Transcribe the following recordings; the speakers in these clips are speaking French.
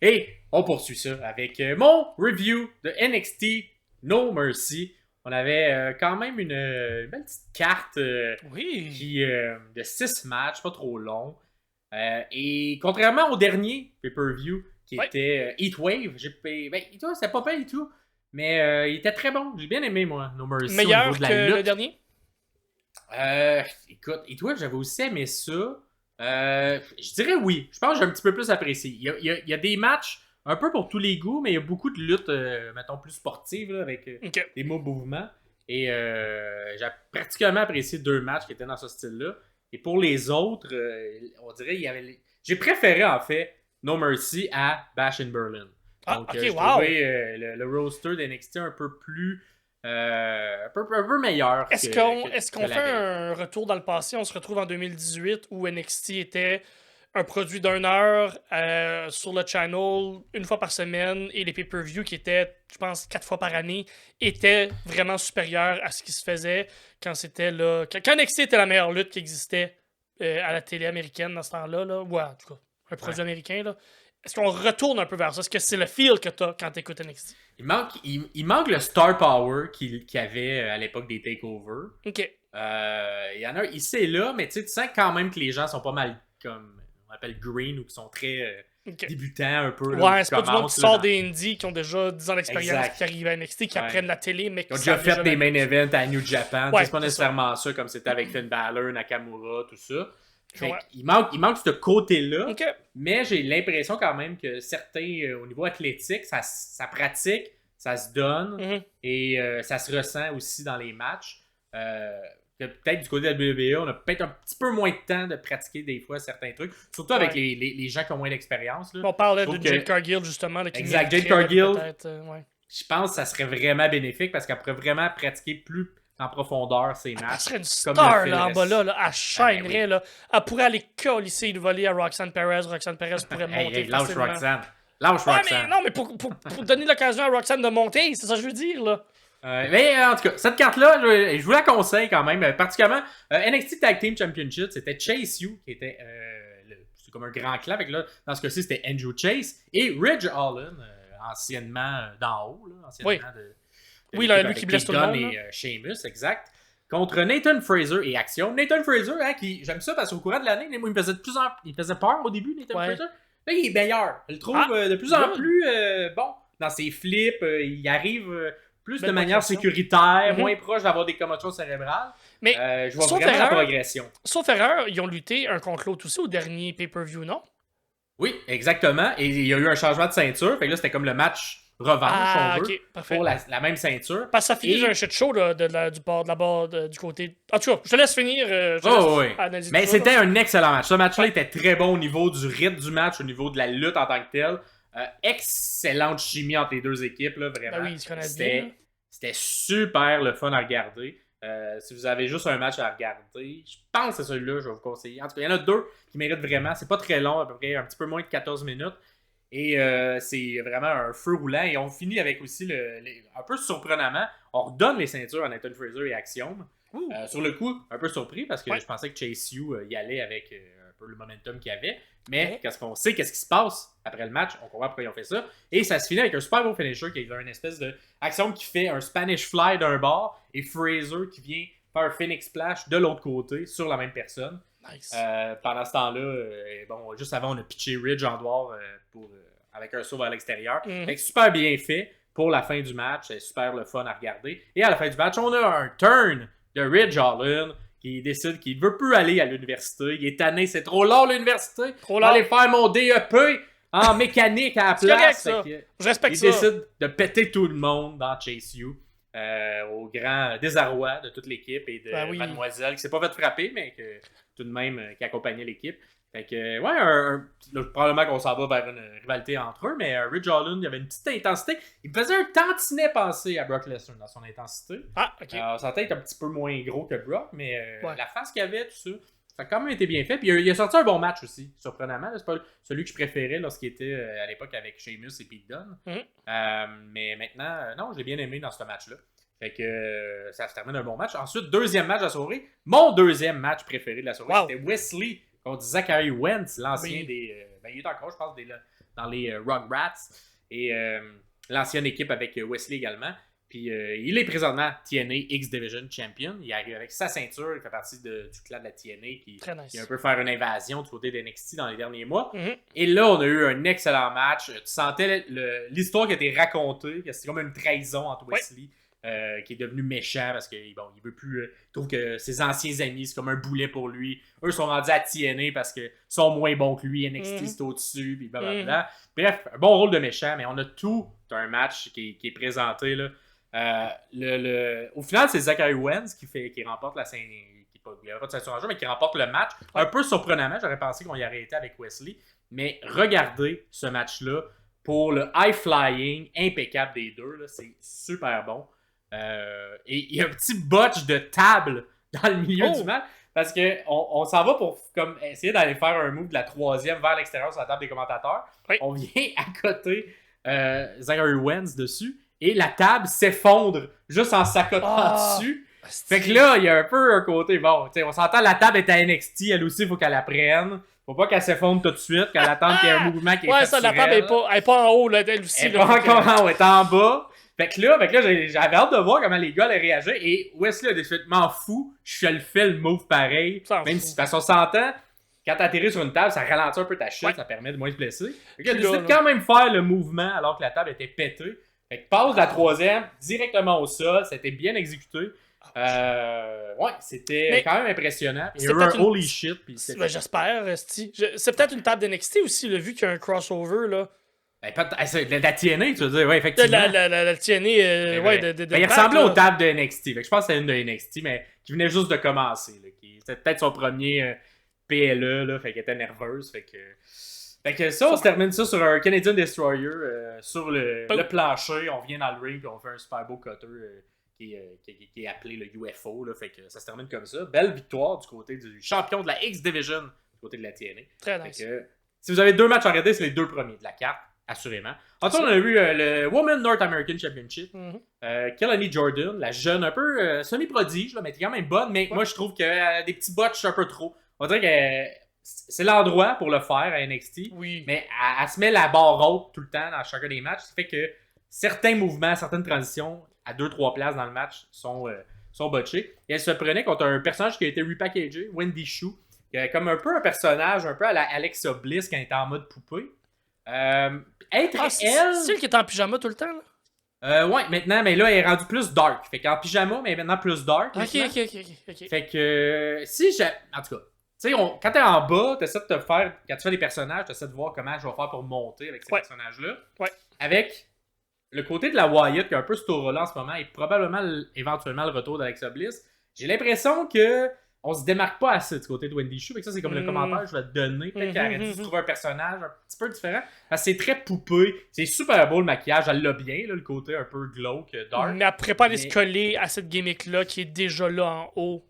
Et on poursuit ça avec mon review de NXT No Mercy. On avait quand même une belle petite carte de 6 matchs, pas trop long. Et contrairement au dernier pay-per-view qui était Heatwave, Heatwave c'était pas pire et tout, mais il était très bon. J'ai bien aimé, moi, No Mercy. Meilleur au niveau de la que lutte. le dernier? Écoute, Heatwave, j'avais aussi aimé ça. Je dirais oui. Je pense que j'ai un petit peu plus apprécié. Il y a des matchs un peu pour tous les goûts, mais il y a beaucoup de luttes, mettons, plus sportives, là, avec des mouvements. Et j'ai particulièrement apprécié 2 matchs qui étaient dans ce style-là. Et pour les autres, on dirait qu'il y avait... J'ai préféré, en fait, No Mercy à Bash in Berlin. Donc, j'ai trouvé le roster d'NXT un peu plus... un peu meilleur. Est-ce qu'on fait un retour dans le passé? On se retrouve en 2018 où NXT était un produit d'1 heure sur le channel une fois par semaine et les pay-per-view qui étaient, je pense, 4 fois par année étaient vraiment supérieurs à ce qui se faisait quand c'était là. Quand NXT était la meilleure lutte qui existait à la télé américaine dans ce temps-là, là, ou en tout cas, un produit américain, là. Est-ce qu'on retourne un peu vers ça? Est-ce que c'est le feel que t'as quand t'écoutes NXT? Il manque le star power qu'il y avait à l'époque des takeovers. OK. Il y en a ici et là, mais tu sens quand même que les gens sont pas mal comme on appelle green ou qui sont très débutants un peu. Ouais, c'est pas du monde qui sort des indies qui ont déjà 10 ans d'expérience qui arrivent à NXT, qui apprennent la télé, mais qui ont déjà fait des main events à New Japan. C'est pas nécessairement ça comme c'était avec Finn Balor, Nakamura, tout ça. Il manque ce côté-là, mais j'ai l'impression quand même que certains, au niveau athlétique, ça pratique, ça se donne et ça se ressent aussi dans les matchs. Peut-être du côté de la WWE, on a peut-être un petit peu moins de temps de pratiquer des fois certains trucs, surtout avec les gens qui ont moins d'expérience. On parlait de Jade Cargill justement. Là, exact, Jade Cargill, je pense que ça serait vraiment bénéfique parce qu'elle pourrait vraiment pratiquer plus en profondeur ces matchs. Elle serait une star là, en bas là, elle shinerait. Là. Elle pourrait aller colisser le voler à Roxanne Perez. Roxanne Perez pourrait monter facilement. Lâche Roxanne. Mais pour donner l'occasion à Roxanne de monter, c'est ça que je veux dire là. Mais en tout cas, cette carte-là, je vous la conseille quand même, particulièrement NXT Tag Team Championship, c'était Chase U qui était c'est comme un grand clap, avec là, dans ce cas-ci c'était Andrew Chase et Ridge Holland, anciennement d'en haut, là, anciennement oui, là, lui qui blesse tout le monde. Et Sheamus, exact. Contre Nathan Fraser et Axiom. Nathan Fraser, j'aime ça parce qu'au courant de l'année, moi, il me faisait peur au début, Nathan Fraser. Là, il est meilleur. Je le trouve de plus en plus bon dans ses flips. Il arrive plus de manière sécuritaire, moins proche d'avoir des commotions cérébrales. Mais je vois vraiment la progression. Sauf erreur, ils ont lutté un contre l'autre aussi au dernier pay-per-view, non? Oui, exactement. Et il y a eu un changement de ceinture. Fait que là, c'était comme le match revanche, on veut, pour la même ceinture. Parce que ça finit un shit show du côté... En tout cas, je te laisse finir. Mais c'était un excellent match. Ce match-là était très bon au niveau du rythme du match, au niveau de la lutte en tant que telle. Excellente chimie entre les deux équipes, là, vraiment. Ben oui, ils se connaissent bien. C'était super le fun à regarder. Si vous avez juste un match à regarder, je pense que c'est celui-là, je vais vous conseiller. En tout cas, il y en a 2 qui méritent vraiment. C'est pas très long, à peu près un petit peu moins de 14 minutes. Et c'est vraiment un feu roulant. Et on finit avec aussi, un peu surprenamment, on redonne les ceintures à Nathan Fraser et Axiom. Sur le coup, un peu surpris parce que je pensais que Chase U y allait avec un peu le momentum qu'il y avait. Mais quand on sait qu'est-ce qui se passe après le match, on comprend pourquoi ils ont fait ça. Et ça se finit avec un super beau finisher qui est une espèce de Axiom qui fait un Spanish Fly d'un bord et Fraser qui vient faire un Phoenix Splash de l'autre côté sur la même personne. Nice. Pendant ce temps-là, juste avant, on a pitché Ridge en dehors avec un saut vers l'extérieur. Fait que super bien fait pour la fin du match. C'est super le fun à regarder. Et à la fin du match, on a un turn de Ridge Holland qui décide qu'il ne veut plus aller à l'université. Il est tanné, c'est trop long l'université. Je vais aller faire mon DEP en mécanique à la place. Je respecte ça. Il décide de péter tout le monde dans Chase U. Au grand désarroi de toute l'équipe et de Mademoiselle qui s'est pas fait frapper, mais que tout de même qui accompagnait l'équipe. Fait que, probablement qu'on s'en va vers une rivalité entre eux, mais Ridge Holland, il y avait une petite intensité. Il me faisait un tantinet penser à Brock Lesnar dans son intensité. Sa tête est un petit peu moins gros que Brock, mais la face qu'il avait, tout ça, ça a quand même été bien fait. Puis il a sorti un bon match aussi, surprenamment. C'est pas celui que je préférais lorsqu'il était à l'époque avec Sheamus et Pete Dunne. Mais maintenant, non, j'ai bien aimé dans ce match-là. Fait que ça se termine un bon match. Ensuite, deuxième match de la soirée. Mon deuxième match préféré de la soirée, c'était Wesley contre Zachary Wentz, l'ancien des... il est encore, je pense, dans les Rugrats. Et l'ancienne équipe avec Wesley également. Puis il est présentement TNA X Division Champion. Il arrive avec sa ceinture. Il fait partie du clan de la TNA qui a un peu faire une invasion du côté d'NXT dans les derniers mois. Et là, on a eu un excellent match. Tu sentais l'histoire qui a été racontée. C'était comme une trahison entre Wesley qui est devenu méchant parce que il veut plus. Il trouve que ses anciens amis, c'est comme un boulet pour lui. Eux sont rendus à TNA parce qu'ils sont moins bons que lui. NXT, c'est au-dessus. Puis blablabla. Bref, un bon rôle de méchant, mais on a tout un match qui est présenté là. Au final, c'est Zachary Wentz qui remporte la ceinture. Il n'y a pas de ceinture en jeu, mais qui remporte le match. Un peu surprenamment, j'aurais pensé qu'on y arrêtait avec Wesley. Mais regardez ce match-là pour le high flying impeccable des deux. Là, c'est super bon. Et il y a un petit botch de table dans le milieu du match. Parce qu'on s'en va pour comme, essayer d'aller faire un move de la troisième vers l'extérieur sur la table des commentateurs. On vient à côté Zachary Wentz dessus. Et la table s'effondre juste en s'accotant dessus. Fait que là, il y a un peu un côté, bon, on s'entend, la table est à NXT, elle aussi, il faut qu'elle la prenne. Faut pas qu'elle s'effondre tout de suite, qu'elle attende qu'il y ait un mouvement qui est fait ça, sur la table est pas en haut, là, elle aussi. Elle est pas encore en haut, elle est en bas. Fait que là j'avais hâte de voir comment les gars allaient réagir. Et Wesley a définitivement fou. Je le fais le move pareil. Même si, parce qu'on s'entend, quand t'atterris sur une table, ça ralentit un peu ta chute, ça permet de moins se blesser. Fait que il a décidé de quand même faire le mouvement alors que la table était pétée. Fait que passe la troisième directement au sol, c'était bien exécuté. C'était quand même impressionnant. Il y a eu un holy shit. J'espère, c'est peut-être une table d'NXT aussi, vu qu'il y a un crossover là. La TNA, tu veux dire, ouais, effectivement. La TNA, il ressemblait aux tables de NXT. Fait que je pense que c'était une de NXT, mais qui venait juste de commencer. C'était peut-être son premier PLE, là, fait qu'elle était nerveuse. Fait que ça, on se termine ça sur un Canadian Destroyer sur le plancher. On vient dans le ring et on fait un super beau cutter qui est appelé le UFO. Là, fait que ça se termine comme ça. Belle victoire du côté du champion de la X Division du côté de la TNA. Très nice. Si vous avez deux matchs à regarder, c'est les deux premiers de la carte, assurément. Ensuite, on a eu le Women's North American Championship. Kelani Jordan, la jeune, un peu semi-prodige, mais qui est quand même bonne. Mais moi, je trouve qu'elle a des petits botches un peu trop. On dirait que c'est l'endroit pour le faire à NXT. Oui. Mais elle se met la barre haute tout le temps dans chacun des matchs. Ça fait que certains mouvements, certaines transitions à 2-3 places dans le match sont botchés. Et elle se prenait contre un personnage qui a été repackagé, Wendy Choo, qui est comme un peu un personnage un peu à la Alexa Bliss quand elle était en mode poupée. C'est elle qui est en pyjama tout le temps, là? Ouais, maintenant, mais là, elle est rendue plus dark. Fait qu'en pyjama, mais maintenant plus dark. Ok. Fait que en tout cas, tu sais, quand t'es en bas, t'essaies de te faire, quand tu fais des personnages, t'essaies de voir comment je vais faire pour monter avec ces personnages-là. Ouais. Avec le côté de la Wyatt, qui a un peu ce tour-là en ce moment, et probablement, éventuellement, le retour d'Alexa Bliss, j'ai l'impression que on se démarque pas assez du côté de Wendy Choo. Fait que ça, c'est comme le commentaire que je vais te donner. Peut-être qu'elle aurait dû trouver un personnage un petit peu différent. Parce que c'est très poupé. C'est super beau le maquillage. Elle l'a bien, là, le côté un peu glauque, dark. Mais elle pourrait pas aller se coller à cette gimmick-là qui est déjà là en haut.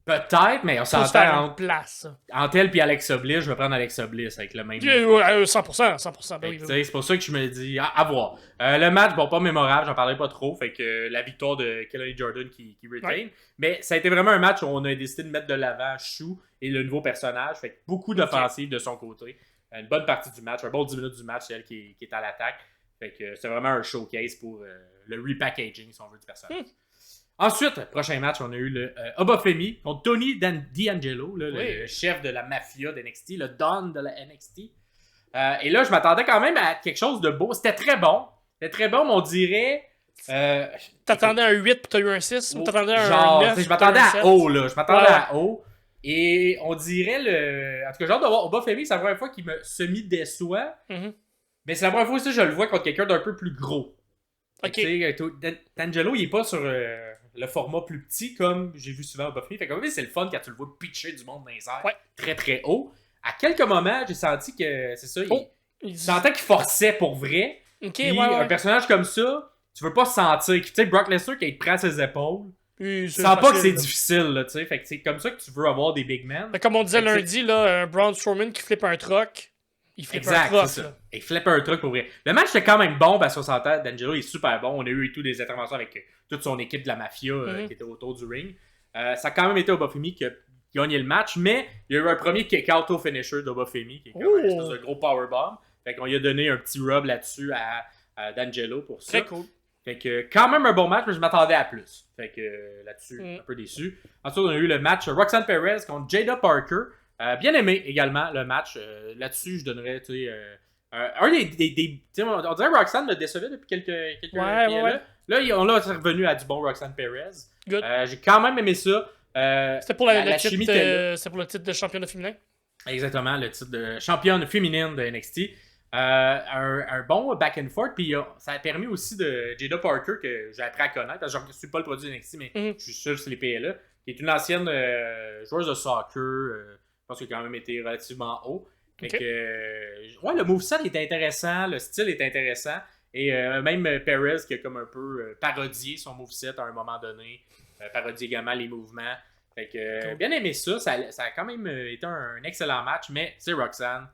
Peut-être, mais on s'entend entre elle et Alexa Bliss. Je vais prendre Alexa Bliss avec le même. 100%. Ben oui. C'est pour ça que je me dis à voir. Le match, bon, pas mémorable, j'en parlerai pas trop. Fait que la victoire de Kelani Jordan qui retain. Ouais. Mais ça a été vraiment un match où on a décidé de mettre de l'avant Choo et le nouveau personnage. Fait que beaucoup d'offensives de son côté. Une bonne partie du match, un bon 10 minutes du match, c'est elle qui est à l'attaque. Fait que c'est vraiment un showcase pour le repackaging, si on veut, du personnage. Ensuite, prochain match, on a eu le Obafemi contre Tony D'Angelo, le chef de la mafia d'NXT, le Don de la NXT. Et là, je m'attendais quand même à quelque chose de beau. C'était très bon. Mais on dirait... T'attendais un 8 puis t'as eu un 6 ou t'attendais un 9? Je m'attendais à haut, là. Je m'attendais à haut. Et on dirait En tout cas, j'ai hâte de voir Obafemi, c'est la première fois qu'il me semi-déçoit. Mais c'est la première fois aussi que je le vois contre quelqu'un d'un peu plus gros. Ok. D'Angelo, il est pas sur le format plus petit comme j'ai vu souvent au Buffy. Fait que c'est le fun quand tu le vois pitcher du monde dans les airs très très haut. À quelques moments, j'ai senti que c'est ça. Il sentait qu'il forçait pour vrai. Un personnage comme ça, tu veux pas sentir. Tu sais, Brock Lesnar, quand il te prend ses épaules, tu sens pas que c'est difficile. Là, fait que c'est comme ça que tu veux avoir des big men. Comme on disait lundi, là, un Braun Strowman qui flippe un truck. Il flippe un truck. C'est ça. Il flippe un truc pour vrai. Le match était quand même bon parce qu'on s'entend. D'Angelo est super bon. On a eu des interventions avec toute son équipe de la mafia qui était autour du ring. Ça a quand même été Obafemi qui a gagné le match, mais il y a eu un premier kick-out au finisher d'Obafemi qui est comme un espèce de gros powerbomb. Fait qu'on lui a donné un petit rub là-dessus à D'Angelo pour ça. Très cool. Fait que quand même un bon match, mais je m'attendais à plus. Fait que là-dessus, un peu déçu. Ensuite, on a eu le match Roxanne Perez contre Jada Parker. Bien aimé également le match. Là-dessus, je donnerais, tu sais, un on dirait que Roxanne me décevait depuis quelques ouais. Là, on l'a revenu à du bon Roxanne Perez. J'ai quand même aimé ça. C'était pour c'était pour le titre de championne féminin? Exactement, le titre de championne féminine de NXT. Un bon back and forth, puis ça a permis aussi de Jada Parker, que j'ai appris à connaître, parce que je ne suis pas le produit de NXT, mais je suis sûr que c'est les PLA, qui est une ancienne joueuse de soccer, je pense qu'elle a quand même été relativement haut. Fait que, le moveset est intéressant, le style est intéressant, et même Perez qui a comme un peu parodié son moveset à un moment donné, parodie également les mouvements. Fait que bien aimé ça a quand même été un excellent match, mais c'est Roxanne,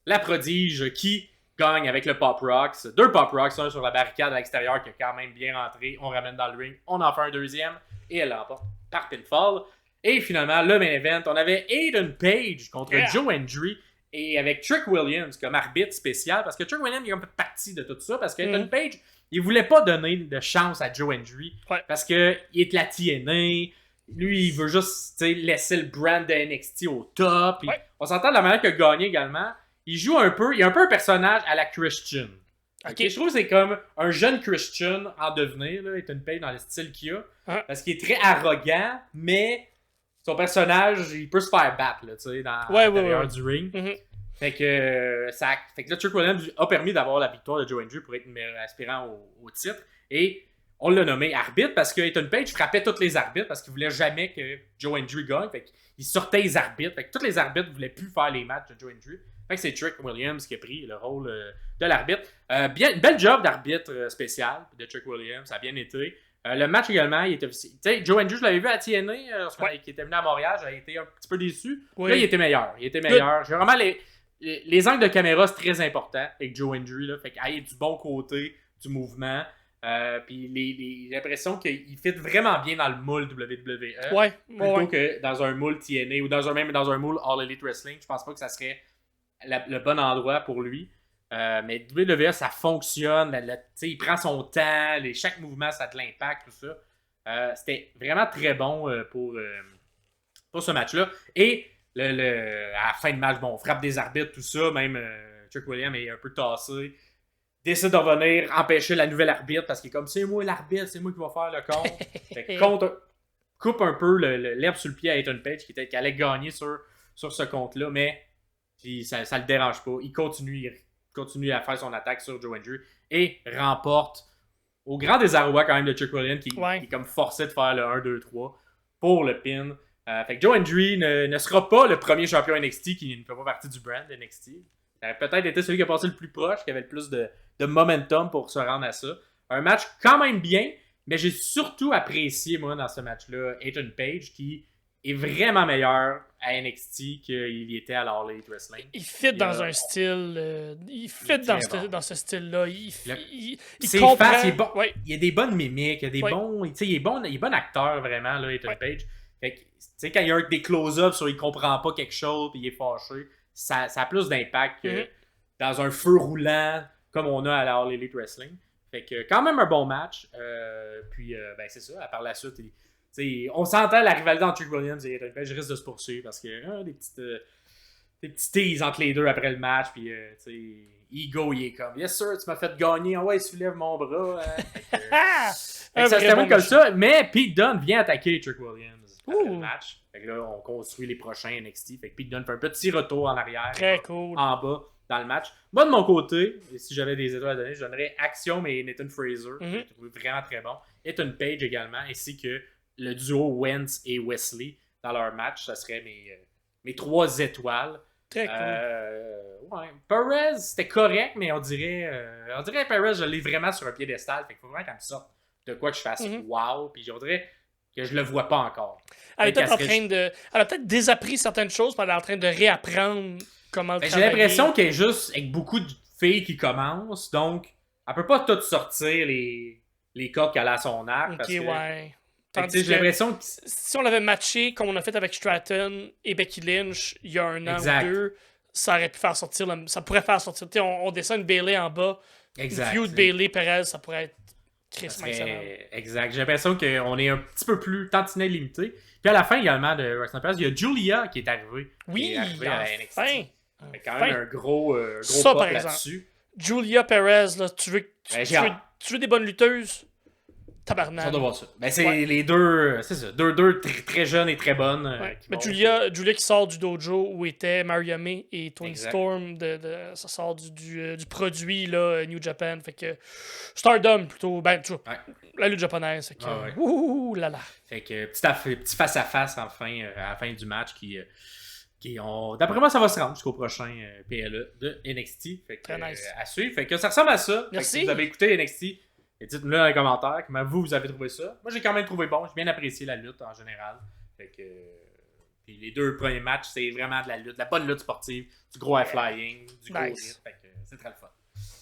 la prodige qui gagne avec le Pop Rocks. 2 Pop Rocks, un sur la barricade à l'extérieur qui a quand même bien rentré. On ramène dans le ring, on en fait un deuxième et elle l'emporte par pinfall. Et finalement, le main event, on avait Aiden Page contre Joe Hendry et avec Trick Williams comme arbitre spécial, parce que Trick Williams il est un peu parti de tout ça, parce que Aiden Page, il voulait pas donner de chance à Joe Hendry, parce qu'il est la TNA. Lui, il veut juste laisser le brand de NXT au top. On s'entend de la manière qu'il a gagné également. Il joue un peu, il a un peu un personnage à la Christian. Okay. Je trouve que c'est comme un jeune Christian en devenir, là, Ethan Page dans le style qu'il a. Parce qu'il est très arrogant, mais son personnage, il peut se faire battre là, dans l'intérieur du ring. Fait que là, Trick Williams a permis d'avoir la victoire de Joe Hendry pour être aspirant au titre. Et on l'a nommé arbitre parce que Ethan Page frappait tous les arbitres parce qu'il voulait jamais que Joe Hendry gagne. Fait qu'il sortait les arbitres. Fait que tous les arbitres voulaient plus faire les matchs de Joe Hendry. Fait que c'est Trick Williams qui a pris le rôle de l'arbitre. Bel job d'arbitre spécial de Trick Williams. Ça a bien été. Le match également, il était officiel. Tu sais, Joe Hendry, je l'avais vu à TNA lorsqu'il était venu à Montréal. J'avais été un petit peu déçu. Là, il était meilleur. J'ai vraiment les angles de caméra, c'est très important avec Joe Hendry. Là. Fait qu'il y a du bon côté du mouvement. Puis j'ai l'impression qu'il fit vraiment bien dans le moule WWE. Plutôt que dans un moule TNA ou même dans un moule All Elite Wrestling. Je pense pas que ça serait le bon endroit pour lui. Mais WWE, ça fonctionne. Il prend son temps. Chaque mouvement, ça a de l'impact, tout ça. C'était vraiment très bon pour ce match-là. Et à la fin de match, on frappe des arbitres, tout ça. Même Trick Williams est un peu tassé. Décide de revenir empêcher la nouvelle arbitre parce qu'il est comme c'est moi l'arbitre, c'est moi qui va faire le compte. Fait que coupe un peu l'herbe sur le pied à Ethan Page qui allait gagner sur ce compte-là, mais ça le dérange pas. Il continue à faire son attaque sur Joe Hendry et remporte au grand désarroi quand même de Trick Williams qui est comme forcé de faire le 1-2-3 pour le pin. Fait que Joe Hendry ne sera pas le premier champion NXT qui ne fait pas partie du brand NXT. Ça aurait peut-être été celui qui a passé le plus proche, qui avait le plus de momentum pour se rendre à ça. Un match quand même bien, mais j'ai surtout apprécié, moi, dans ce match-là, Ethan Page, qui est vraiment meilleur à NXT qu'il était à l'All Elite Wrestling. Il fit dans un style... il fit dans ce style-là. Il comprend... Face, il est bon. Il y a des bonnes mimiques, il y a des bons... Il est bon acteur, vraiment, là, Ethan Page. Fait que, quand il y a des close-ups sur il comprend pas quelque chose et il est fâché, ça a plus d'impact que dans un feu roulant comme on a à la All Elite Wrestling. Fait que quand même un bon match. Puis c'est ça, par la suite, on s'entend la rivalité entre Trick Williams et Ethan Page risque de se poursuivre parce que des petits teases entre les deux après le match. Puis Ego, il est comme yes sir, tu m'as fait gagner. Ah ouais, soulève mon bras. Ça se termine comme ça. Mais Pete Dunne vient attaquer Trick Williams après le match. Fait que là, on construit les prochains NXT. Fait que Pete Dunne fait un petit retour en arrière. Très cool. En bas dans le match. Moi, de mon côté, si j'avais des étoiles à donner, je donnerais Axiom et Nathan Fraser. J'ai trouvé vraiment très bon. Ethan Page également, ainsi que le duo Wentz et Wesley dans leur match. Ça serait mes 3 étoiles. Très cool. Perez, c'était correct, mais on dirait Perez, je l'ai vraiment sur un piédestal. Fait qu'il faut vraiment qu'elle me sorte de quoi que je fasse wow. Puis on dirait que je le vois pas encore. Elle a peut-être désappris certaines choses, puis elle est en train de réapprendre comment le travailler. J'ai l'impression qu'elle est juste avec beaucoup de filles qui commencent, donc elle peut pas tout sortir les codes qu'elle a à son arc. J'ai l'impression que si on l'avait matché comme on a fait avec Stratton et Becky Lynch il y a un an ou deux, ça aurait pu faire sortir, ça pourrait faire sortir, on descend une Bayley en bas, exact, une feud Bayley-Perez, ça pourrait être Chris excellent. Exact, j'ai l'impression qu'on est un petit peu plus tantinet limité. Puis à la fin également de Roxanne Perez, il y a Julia qui est arrivée. Oui, à NXT. enfin! Fait quand même un gros ça, pop par exemple. là-dessus. Julia Perez, là, tu veux des bonnes lutteuses? Tabarnak. Ça doit voir ça. Ben, c'est les deux, c'est ça, deux très jeunes et très bonnes. Mais Julia qui sort du dojo où étaient Maria May et Toni Storm, ça sort du produit là, New Japan. Fait que Stardom plutôt, ben tu vois, la lutte japonaise. Fait que, ouh là là. Fait que petit face-à-face enfin, à la fin du match d'après moi, ça va se rendre jusqu'au prochain PLE de NXT. Fait que, très nice. À suivre. Fait que ça ressemble à ça. Merci. Fait que si vous avez écouté NXT, dites-nous dans les commentaires comment vous avez trouvé ça. Moi, j'ai quand même trouvé bon. J'ai bien apprécié la lutte en général. Fait que, puis les 2 premiers matchs, c'est vraiment de la lutte, de la bonne lutte sportive, du gros high-flying, du gros hit. Fait que c'est très le fun.